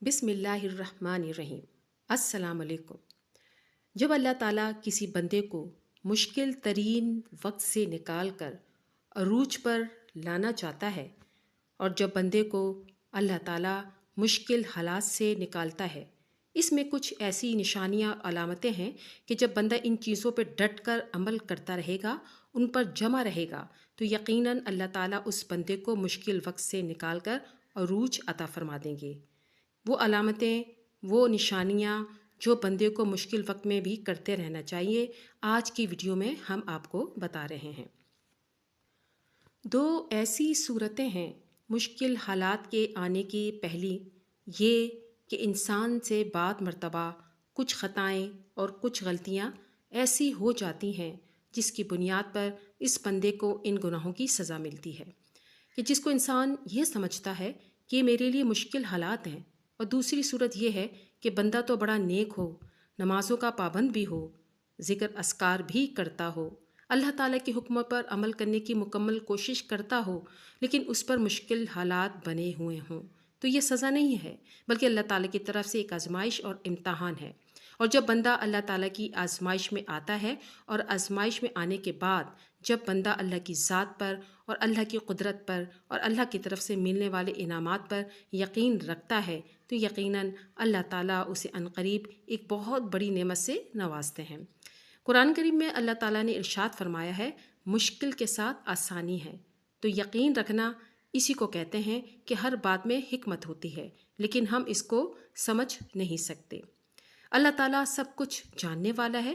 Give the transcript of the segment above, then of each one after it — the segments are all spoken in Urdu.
بسم اللہ الرحمن الرحیم۔ السلام علیکم۔ جب اللہ تعالیٰ کسی بندے کو مشکل ترین وقت سے نکال کر عروج پر لانا چاہتا ہے، اور جب بندے کو اللہ تعالیٰ مشکل حالات سے نکالتا ہے، اس میں کچھ ایسی نشانیاں علامتیں ہیں کہ جب بندہ ان چیزوں پہ ڈٹ کر عمل کرتا رہے گا، ان پر جمع رہے گا، تو یقیناً اللہ تعالیٰ اس بندے کو مشکل وقت سے نکال کر عروج عطا فرما دیں گے۔ وہ علامتیں، وہ نشانیاں جو بندے کو مشکل وقت میں بھی کرتے رہنا چاہیے، آج کی ویڈیو میں ہم آپ کو بتا رہے ہیں۔ دو ایسی صورتیں ہیں مشکل حالات کے آنے کی۔ پہلی یہ کہ انسان سے بعض مرتبہ کچھ خطائیں اور کچھ غلطیاں ایسی ہو جاتی ہیں جس کی بنیاد پر اس بندے کو ان گناہوں کی سزا ملتی ہے، کہ جس کو انسان یہ سمجھتا ہے کہ یہ میرے لیے مشکل حالات ہیں۔ اور دوسری صورت یہ ہے کہ بندہ تو بڑا نیک ہو، نمازوں کا پابند بھی ہو، ذکر اذکار بھی کرتا ہو، اللہ تعالیٰ کے حکم پر عمل کرنے کی مکمل کوشش کرتا ہو، لیکن اس پر مشکل حالات بنے ہوئے ہوں، تو یہ سزا نہیں ہے بلکہ اللہ تعالیٰ کی طرف سے ایک آزمائش اور امتحان ہے۔ اور جب بندہ اللہ تعالیٰ کی آزمائش میں آتا ہے، اور آزمائش میں آنے کے بعد جب بندہ اللہ کی ذات پر اور اللہ کی قدرت پر اور اللہ کی طرف سے ملنے والے انعامات پر یقین رکھتا ہے، تو یقیناً اللہ تعالیٰ اسے عنقریب ایک بہت بڑی نعمت سے نوازتے ہیں۔ قرآن کریم میں اللہ تعالیٰ نے ارشاد فرمایا ہے، مشکل کے ساتھ آسانی ہے۔ تو یقین رکھنا اسی کو کہتے ہیں کہ ہر بات میں حکمت ہوتی ہے، لیکن ہم اس کو سمجھ نہیں سکتے۔ اللہ تعالیٰ سب کچھ جاننے والا ہے،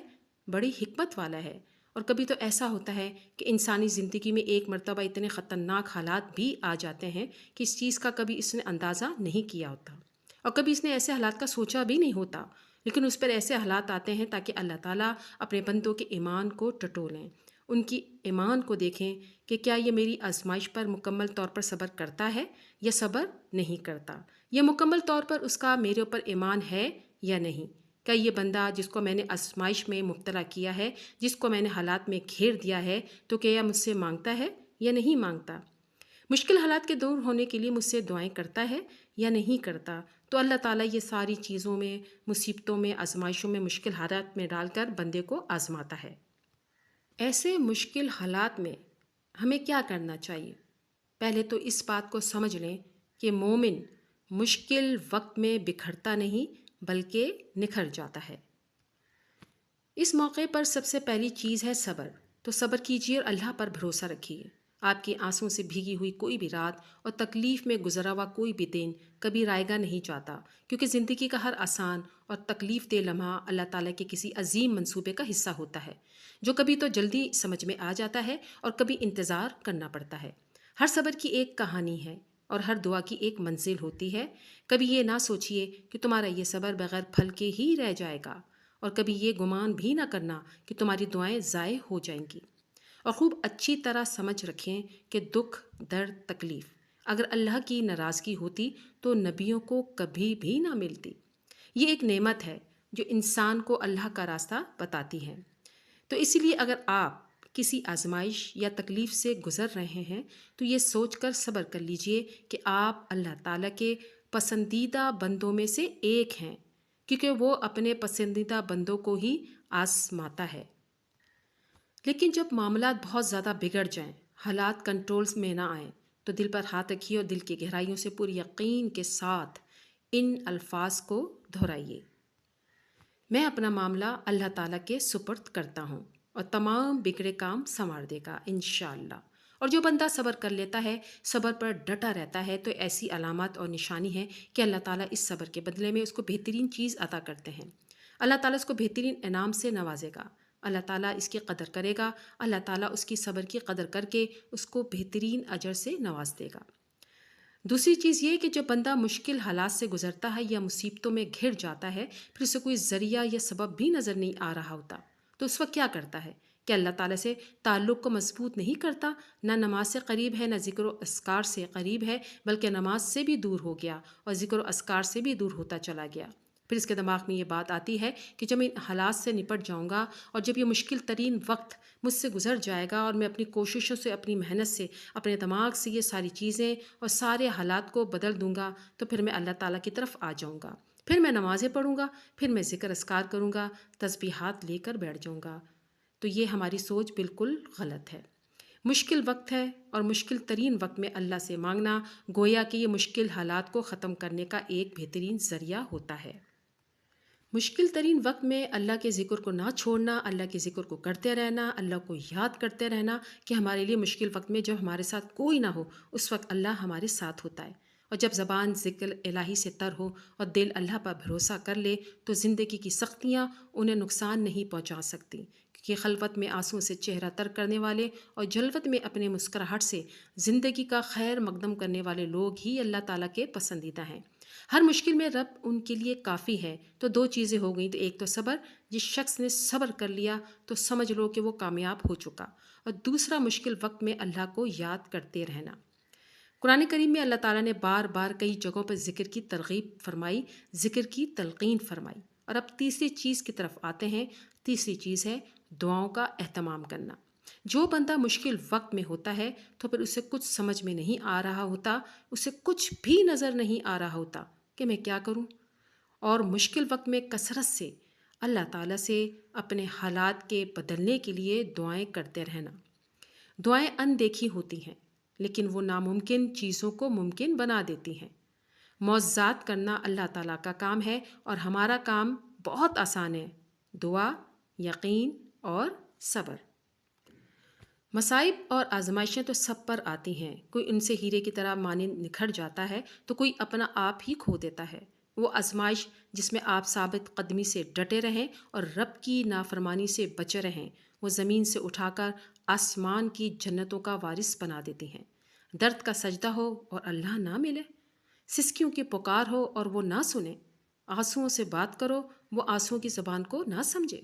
بڑی حکمت والا ہے۔ اور کبھی تو ایسا ہوتا ہے کہ انسانی زندگی میں ایک مرتبہ اتنے خطرناک حالات بھی آ جاتے ہیں کہ اس چیز کا کبھی اس نے اندازہ نہیں کیا ہوتا، اور کبھی اس نے ایسے حالات کا سوچا بھی نہیں ہوتا، لیکن اس پر ایسے حالات آتے ہیں تاکہ اللہ تعالیٰ اپنے بندوں کے ایمان کو ٹٹولیں، ان کی ایمان کو دیکھیں کہ کیا یہ میری آزمائش پر مکمل طور پر صبر کرتا ہے یا صبر نہیں کرتا، یا مکمل طور پر اس کا میرے اوپر ایمان ہے یا نہیں۔ کیا یہ بندہ جس کو میں نے آزمائش میں مبتلا کیا ہے، جس کو میں نے حالات میں گھیر دیا ہے، تو کیا مجھ سے مانگتا ہے یا نہیں مانگتا؟ مشکل حالات کے دور ہونے کے لیے مجھ سے دعائیں کرتا ہے یا نہیں کرتا؟ تو اللہ تعالیٰ یہ ساری چیزوں میں، مصیبتوں میں، آزمائشوں میں، مشکل حالات میں ڈال کر بندے کو آزماتا ہے۔ ایسے مشکل حالات میں ہمیں کیا کرنا چاہیے؟ پہلے تو اس بات کو سمجھ لیں کہ مومن مشکل وقت میں بکھرتا نہیں بلکہ نکھر جاتا ہے۔ اس موقع پر سب سے پہلی چیز ہے صبر۔ تو صبر کیجیے اور اللہ پر بھروسہ رکھیے۔ آپ کی آنسوں سے بھیگی ہوئی کوئی بھی رات اور تکلیف میں گزرا ہوا کوئی بھی دن کبھی رائے گا نہیں جاتا، کیونکہ زندگی کا ہر آسان اور تکلیف دہ لمحہ اللہ تعالیٰ کے کسی عظیم منصوبے کا حصہ ہوتا ہے، جو کبھی تو جلدی سمجھ میں آ جاتا ہے اور کبھی انتظار کرنا پڑتا ہے۔ ہر صبر کی ایک کہانی ہے اور ہر دعا کی ایک منزل ہوتی ہے۔ کبھی یہ نہ سوچئے کہ تمہارا یہ صبر بغیر پھل کے ہی رہ جائے گا، اور کبھی یہ گمان بھی نہ کرنا کہ تمہاری دعائیں ضائع ہو جائیں گی۔ اور خوب اچھی طرح سمجھ رکھیں کہ دکھ، درد، تکلیف اگر اللہ کی ناراضگی ہوتی تو نبیوں کو کبھی بھی نہ ملتی۔ یہ ایک نعمت ہے جو انسان کو اللہ کا راستہ بتاتی ہے۔ تو اسی لیے اگر آپ کسی آزمائش یا تکلیف سے گزر رہے ہیں تو یہ سوچ کر صبر کر لیجئے کہ آپ اللہ تعالیٰ کے پسندیدہ بندوں میں سے ایک ہیں، کیونکہ وہ اپنے پسندیدہ بندوں کو ہی آزماتا ہے۔ لیکن جب معاملات بہت زیادہ بگڑ جائیں، حالات کنٹرولز میں نہ آئیں، تو دل پر ہاتھ رکھیے اور دل کی گہرائیوں سے پوری یقین کے ساتھ ان الفاظ کو دہرائیے، میں اپنا معاملہ اللہ تعالیٰ کے سپرد کرتا ہوں اور تمام بگڑے کام سنوار دے گا انشاءاللہ۔ اور جو بندہ صبر کر لیتا ہے، صبر پر ڈٹا رہتا ہے، تو ایسی علامات اور نشانی ہے کہ اللہ تعالیٰ اس صبر کے بدلے میں اس کو بہترین چیز عطا کرتے ہیں۔ اللہ تعالیٰ اس کو بہترین انعام سے نوازے گا، اللہ تعالیٰ اس کی قدر کرے گا، اللہ تعالیٰ اس کی صبر کی قدر کر کے اس کو بہترین اجر سے نواز دے گا۔ دوسری چیز یہ کہ جب بندہ مشکل حالات سے گزرتا ہے یا مصیبتوں میں گھر جاتا ہے، پھر اسے کوئی ذریعہ یا سبب بھی نظر نہیں آ رہا ہوتا، تو اس وقت کیا کرتا ہے کہ اللہ تعالیٰ سے تعلق کو مضبوط نہیں کرتا، نہ نماز سے قریب ہے، نہ ذکر و اذکار سے قریب ہے، بلکہ نماز سے بھی دور ہو گیا اور ذکر و اذکار سے بھی دور ہوتا چلا گیا۔ پھر اس کے دماغ میں یہ بات آتی ہے کہ جب میں ان حالات سے نپٹ جاؤں گا اور جب یہ مشکل ترین وقت مجھ سے گزر جائے گا اور میں اپنی کوششوں سے، اپنی محنت سے، اپنے دماغ سے یہ ساری چیزیں اور سارے حالات کو بدل دوں گا، تو پھر میں اللہ تعالیٰ کی طرف آ جاؤں گا، پھر میں نمازیں پڑھوں گا، پھر میں ذکر اذکار کروں گا، تسبیحات لے کر بیٹھ جاؤں گا۔ تو یہ ہماری سوچ بالکل غلط ہے۔ مشکل وقت ہے اور مشکل ترین وقت میں اللہ سے مانگنا گویا کہ یہ مشکل حالات کو ختم کرنے کا ایک بہترین ذریعہ ہوتا ہے۔ مشکل ترین وقت میں اللہ کے ذکر کو نہ چھوڑنا، اللہ کے ذکر کو کرتے رہنا، اللہ کو یاد کرتے رہنا کہ ہمارے لیے مشکل وقت میں جب ہمارے ساتھ کوئی نہ ہو اس وقت اللہ ہمارے ساتھ ہوتا ہے، اور جب زبان ذکر الہی سے تر ہو اور دل اللہ پر بھروسہ کر لے تو زندگی کی سختیاں انہیں نقصان نہیں پہنچا سکتی، کیونکہ خلوت میں آنسوں سے چہرہ تر کرنے والے اور جلوت میں اپنے مسکراہٹ سے زندگی کا خیر مقدم کرنے والے لوگ ہی اللہ تعالیٰ کے پسندیدہ ہیں۔ ہر مشکل میں رب ان کے لیے کافی ہے۔ تو دو چیزیں ہو گئیں، تو ایک تو صبر، جس شخص نے صبر کر لیا تو سمجھ لو کہ وہ کامیاب ہو چکا، اور دوسرا مشکل وقت میں اللہ کو یاد کرتے رہنا۔ قرآن کریم میں اللہ تعالیٰ نے بار بار کئی جگہوں پر ذکر کی ترغیب فرمائی، ذکر کی تلقین فرمائی۔ اور اب تیسری چیز کی طرف آتے ہیں۔ تیسری چیز ہے دعاؤں کا اہتمام کرنا۔ جو بندہ مشکل وقت میں ہوتا ہے تو پھر اسے کچھ سمجھ میں نہیں آ رہا ہوتا، اسے کچھ بھی نظر نہیں آ رہا ہوتا کہ میں کیا کروں، اور مشکل وقت میں کثرت سے اللہ تعالیٰ سے اپنے حالات کے بدلنے کے لیے دعائیں کرتے رہنا۔ دعائیں اندیکھی ہوتی ہیں لیکن وہ ناممکن چیزوں کو ممکن بنا دیتی ہیں۔ معجزات کرنا اللہ تعالیٰ کا کام ہے اور ہمارا کام بہت آسان ہے، دعا، یقین اور صبر۔ مصائب اور آزمائشیں تو سب پر آتی ہیں، کوئی ان سے ہیرے کی طرح مانند نکھر جاتا ہے تو کوئی اپنا آپ ہی کھو دیتا ہے۔ وہ آزمائش جس میں آپ ثابت قدمی سے ڈٹے رہیں اور رب کی نافرمانی سے بچے رہیں، وہ زمین سے اٹھا کر آسمان کی جنتوں کا وارث بنا دیتی ہیں۔ درد کا سجدہ ہو اور اللہ نہ ملے، سسکیوں کی پکار ہو اور وہ نہ سنے، آنسوؤں سے بات کرو وہ آنسوؤں کی زبان کو نہ سمجھے،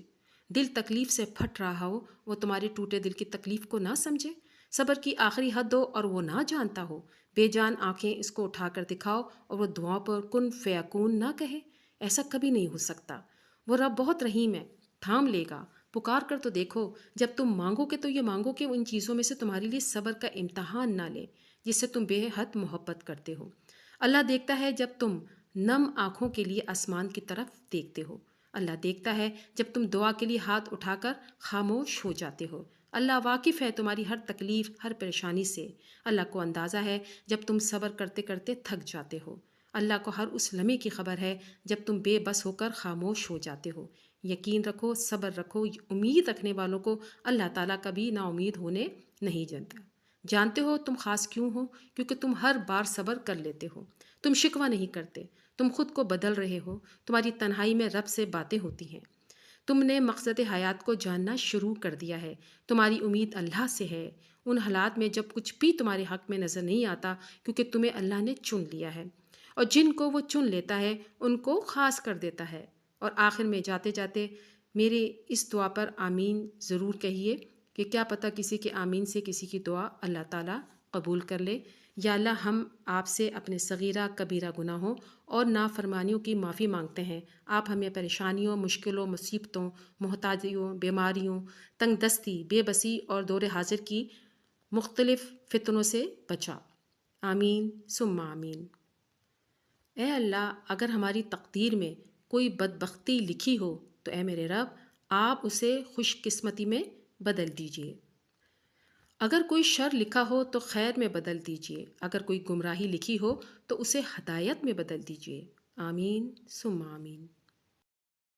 دل تکلیف سے پھٹ رہا ہو وہ تمہارے ٹوٹے دل کی تکلیف کو نہ سمجھے، صبر کی آخری حد ہو اور وہ نہ جانتا ہو، بے جان آنکھیں اس کو اٹھا کر دکھاؤ اور وہ دعاؤں پر کن فیکون نہ کہے، ایسا کبھی نہیں ہو سکتا۔ وہ رب بہت رحیم ہے، تھام لے گا، پکار کر تو دیکھو، جب تم مانگو گے تو یہ مانگو کہ ان چیزوں میں سے تمہارے لیے صبر کا امتحان نہ لے جس سے تم بے حد محبت کرتے ہو۔ اللہ دیکھتا ہے جب تم نم آنکھوں کے لیے آسمان کی طرف دیکھتے ہو، اللہ دیکھتا ہے جب تم دعا کے لیے ہاتھ اٹھا کر خاموش ہو جاتے ہو۔ اللہ واقف ہے تمہاری ہر تکلیف، ہر پریشانی سے۔ اللہ کو اندازہ ہے جب تم صبر کرتے کرتے تھک جاتے ہو۔ اللہ کو ہر اس لمحے کی خبر ہے جب تم بے بس ہو کر خاموش ہو جاتے ہو۔ یقین رکھو، صبر رکھو، امید رکھنے والوں کو اللہ تعالیٰ کبھی نا امید ہونے نہیں جانتا۔ جانتے ہو تم خاص کیوں ہو؟ کیونکہ تم ہر بار صبر کر لیتے ہو، تم شکوہ نہیں کرتے، تم خود کو بدل رہے ہو، تمہاری تنہائی میں رب سے باتیں ہوتی ہیں، تم نے مقصد حیات کو جاننا شروع کر دیا ہے، تمہاری امید اللہ سے ہے ان حالات میں جب کچھ بھی تمہارے حق میں نظر نہیں آتا، کیونکہ تمہیں اللہ نے چن لیا ہے، اور جن کو وہ چن لیتا ہے ان کو خاص کر دیتا ہے۔ اور آخر میں جاتے جاتے میرے اس دعا پر آمین ضرور کہیے کہ کیا پتہ کسی کے آمین سے کسی کی دعا اللہ تعالیٰ قبول کر لے۔ یا اللہ ہم آپ سے اپنے صغیرہ کبیرہ گناہوں اور نافرمانیوں کی معافی مانگتے ہیں، آپ ہمیں پریشانیوں، مشکلوں، مصیبتوں، محتاجیوں، بیماریوں، تنگ دستی، بے بسی اور دور حاضر کی مختلف فتنوں سے بچا۔ آمین ثم آمین۔ اے اللہ، اگر ہماری تقدیر میں کوئی بدبختی لکھی ہو تو اے میرے رب آپ اسے خوش قسمتی میں بدل دیجیے۔ اگر کوئی شر لکھا ہو تو خیر میں بدل دیجیے، اگر کوئی گمراہی لکھی ہو تو اسے ہدایت میں بدل دیجیے۔ آمین ثم آمین۔